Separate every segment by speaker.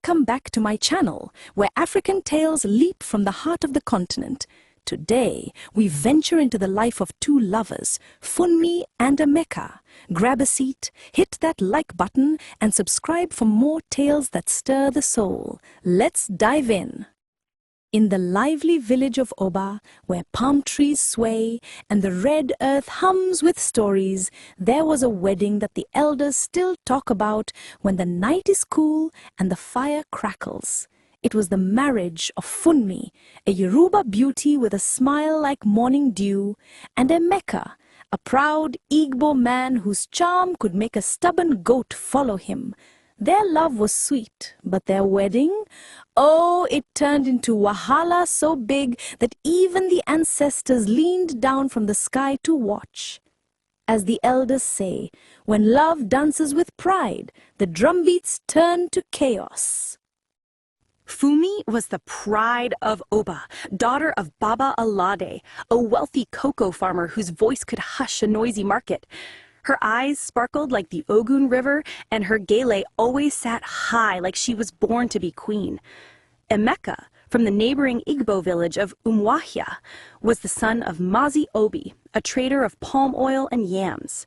Speaker 1: Welcome back to my channel, where African tales leap from the heart of the continent. Today, we venture into the life of two lovers, Funmi and Emeka. Grab a seat, hit that like button, and subscribe for more tales that stir the soul. Let's dive in. In the lively village of Oba, where palm trees sway and the red earth hums with stories, there was a wedding that the elders still talk about when the night is cool and the fire crackles. It was the marriage of Funmi, a Yoruba beauty with a smile like morning dew, and Emeka, a proud Igbo man whose charm could make a stubborn goat follow him. Their love was sweet, but their wedding? Oh, it turned into Wahala so big that even the ancestors leaned down from the sky to watch. As the elders say, when love dances with pride, the drumbeats turn to chaos.
Speaker 2: Funmi was the pride of Oba, daughter of Baba Alade, a wealthy cocoa farmer whose voice could hush a noisy market. Her eyes sparkled like the Ogun River, and her gele always sat high like she was born to be queen. Emeka, from the neighboring Igbo village of Umuahia, was the son of Mazi Obi, a trader of palm oil and yams.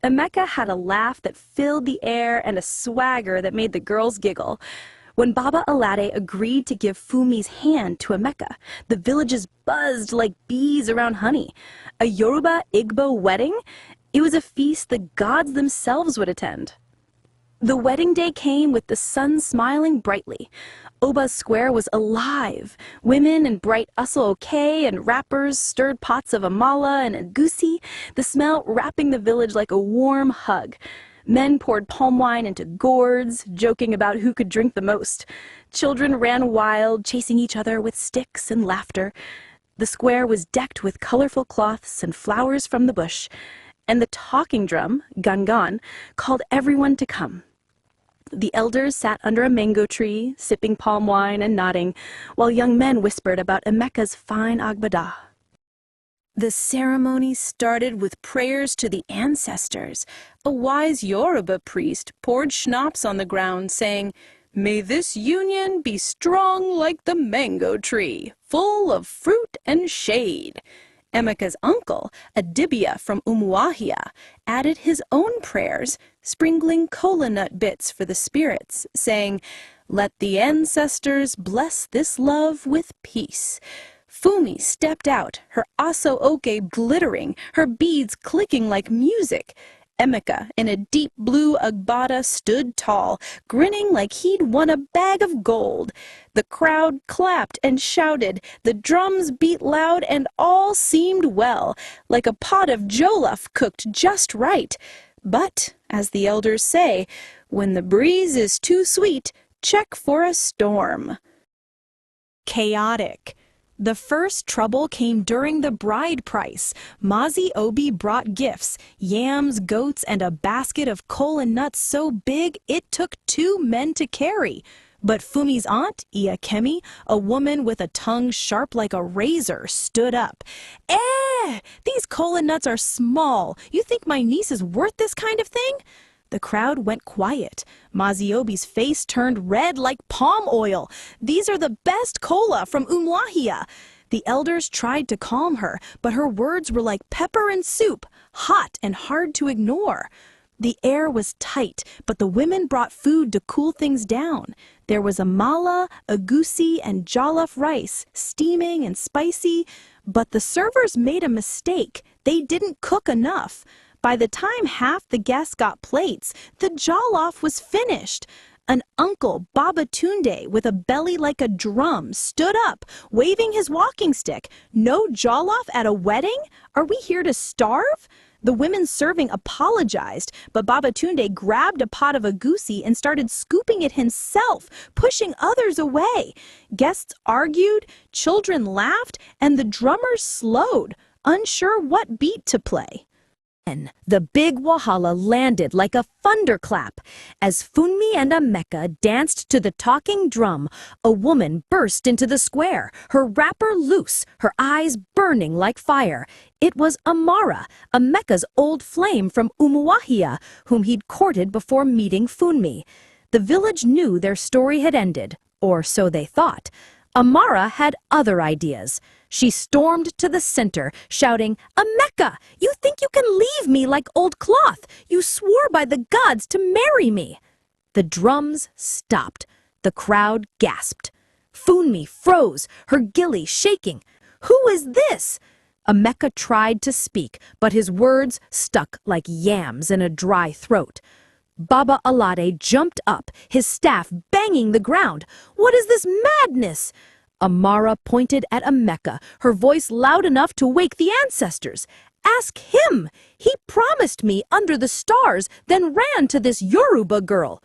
Speaker 2: Emeka had a laugh that filled the air and a swagger that made the girls giggle. When Baba Alade agreed to give Funmi's hand to Emeka, the villages buzzed like bees around honey. A Yoruba-Igbo wedding? It was a feast the gods themselves would attend. The wedding day came with the sun smiling brightly. Oba's square was alive. Women in bright usul-oke and wrappers stirred pots of amala and agusi, the smell wrapping the village like a warm hug. Men poured palm wine into gourds, joking about who could drink the most. Children ran wild, chasing each other with sticks and laughter. The square was decked with colorful cloths and flowers from the bush, and the talking drum, gangan, called everyone to come. The elders sat under a mango tree, sipping palm wine and nodding, while young men whispered about Emeka's fine agbada. The ceremony started with prayers to the ancestors. A wise Yoruba priest poured schnapps on the ground, saying, "May this union be strong like the mango tree, full of fruit and shade." Emeka's uncle, a dibia from Umuahia, added his own prayers, sprinkling kola nut bits for the spirits, saying, "Let the ancestors bless this love with peace." Funmi stepped out, her aso-oke glittering, her beads clicking like music. Emeka, in a deep blue agbada, stood tall, grinning like he'd won a bag of gold. The crowd clapped and shouted, the drums beat loud, and all seemed well, like a pot of jollof cooked just right. But, as the elders say, when the breeze is too sweet, check for a storm. Chaotic. The first trouble came during the bride price. Mazi Obi brought gifts, yams, goats, and a basket of kola nuts so big it took 2 men to carry. But Funmi's aunt, Iakemi, a woman with a tongue sharp like a razor, stood up. These kola nuts are small. You think my niece is worth this kind of thing?" The crowd went quiet. Mazi Obi's face turned red like palm oil. "These are the best kola from Umuahia." The elders tried to calm her, but her words were like pepper and soup, hot and hard to ignore. The air was tight, but the women brought food to cool things down. There was amala, agusi, and jollof rice, steaming and spicy, but the servers made a mistake. They didn't cook enough. By the time half the guests got plates, the jollof was finished. An uncle, Baba Tunde, with a belly like a drum, stood up, waving his walking stick. "No jollof at a wedding? Are we here to starve?" The women serving apologized, but Baba Tunde grabbed a pot of agusi and started scooping it himself, pushing others away. Guests argued, children laughed, and the drummers slowed, unsure what beat to play. Then the big Wahala landed like a thunderclap. As Funmi and Emeka danced to the talking drum, a woman burst into the square, her wrapper loose, her eyes burning like fire. It was Amara, Emeka's old flame from Umuahia, whom he'd courted before meeting Funmi. The village knew their story had ended, or so they thought. Amara had other ideas. She stormed to the center, shouting, "Emeka, you think you can leave me like old cloth? You swore by the gods to marry me." The drums stopped. The crowd gasped. Funmi froze, her gilly shaking. "Who is this?" Emeka tried to speak, but his words stuck like yams in a dry throat. Baba Alade jumped up, his staff banging the ground. "What is this madness?" Amara pointed at Emeka, her voice loud enough to wake the ancestors. "Ask him! He promised me under the stars, then ran to this Yoruba girl."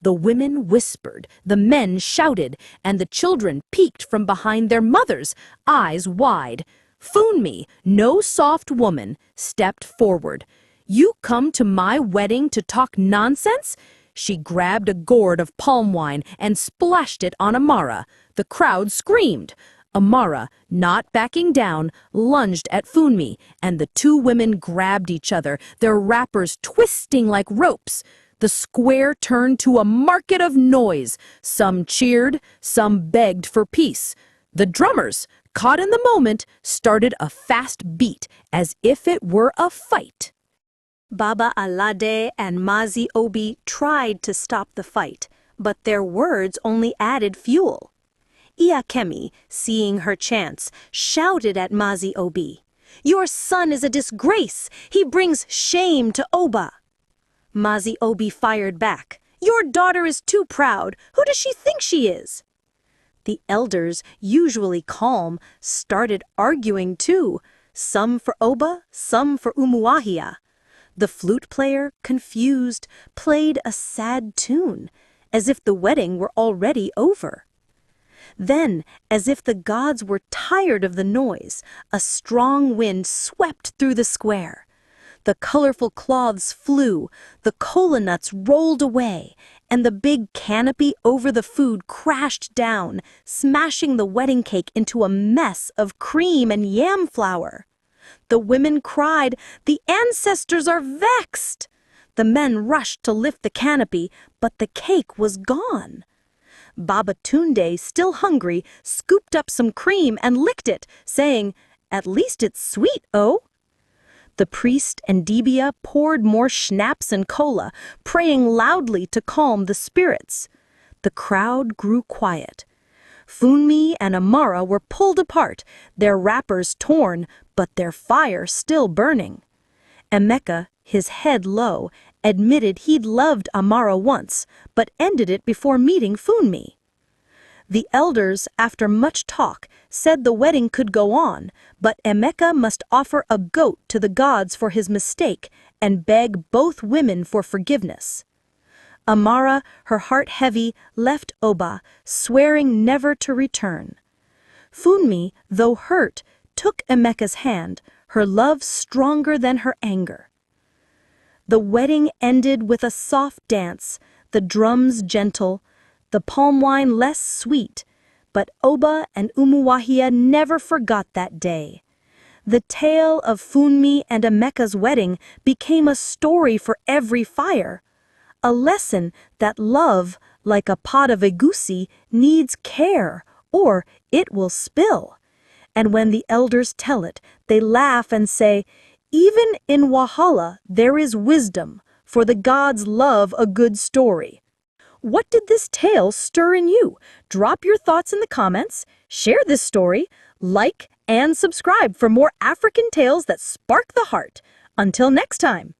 Speaker 2: The women whispered, the men shouted, and the children peeked from behind their mothers, eyes wide. Funmi, no soft woman, stepped forward. "You come to my wedding to talk nonsense?" She grabbed a gourd of palm wine and splashed it on Amara. The crowd screamed. Amara, not backing down, lunged at Funmi, and the two women grabbed each other, their wrappers twisting like ropes. The square turned to a market of noise. Some cheered, some begged for peace. The drummers, caught in the moment, started a fast beat, as if it were a fight. Baba Alade and Mazi Obi tried to stop the fight, but their words only added fuel. Iakemi, seeing her chance, shouted at Mazi Obi, "Your son is a disgrace! He brings shame to Oba!" Mazi Obi fired back, "Your daughter is too proud. Who does she think she is?" The elders, usually calm, started arguing too, some for Oba, some for Umuahia. The flute player, confused, played a sad tune, as if the wedding were already over. Then, as if the gods were tired of the noise, a strong wind swept through the square. The colorful cloths flew, the kola nuts rolled away, and the big canopy over the food crashed down, smashing the wedding cake into a mess of cream and yam flour. The women cried, "The ancestors are vexed!" The men rushed to lift the canopy, but the cake was gone. Baba Tunde, still hungry, scooped up some cream and licked it, saying, "At least it's sweet, oh?" The priest and Dibia poured more schnapps and cola, praying loudly to calm the spirits. The crowd grew quiet. Funmi and Amara were pulled apart, their wrappers torn, but their fire still burning. Emeka, his head low, admitted he'd loved Amara once, but ended it before meeting Funmi. The elders, after much talk, said the wedding could go on, but Emeka must offer a goat to the gods for his mistake and beg both women for forgiveness. Amara, her heart heavy, left Oba, swearing never to return. Funmi, though hurt, took Emeka's hand, her love stronger than her anger. The wedding ended with a soft dance, the drums gentle, the palm wine less sweet, but Oba and Umuahia never forgot that day. The tale of Funmi and Emeka's wedding became a story for every fire, a lesson that love, like a pot of egusi, needs care, or it will spill. And when the elders tell it, they laugh and say, "Even in Wahala there is wisdom, for the gods love a good story." What did this tale stir in you? Drop your thoughts in the comments, share this story, like and subscribe for more African tales that spark the heart. Until next time.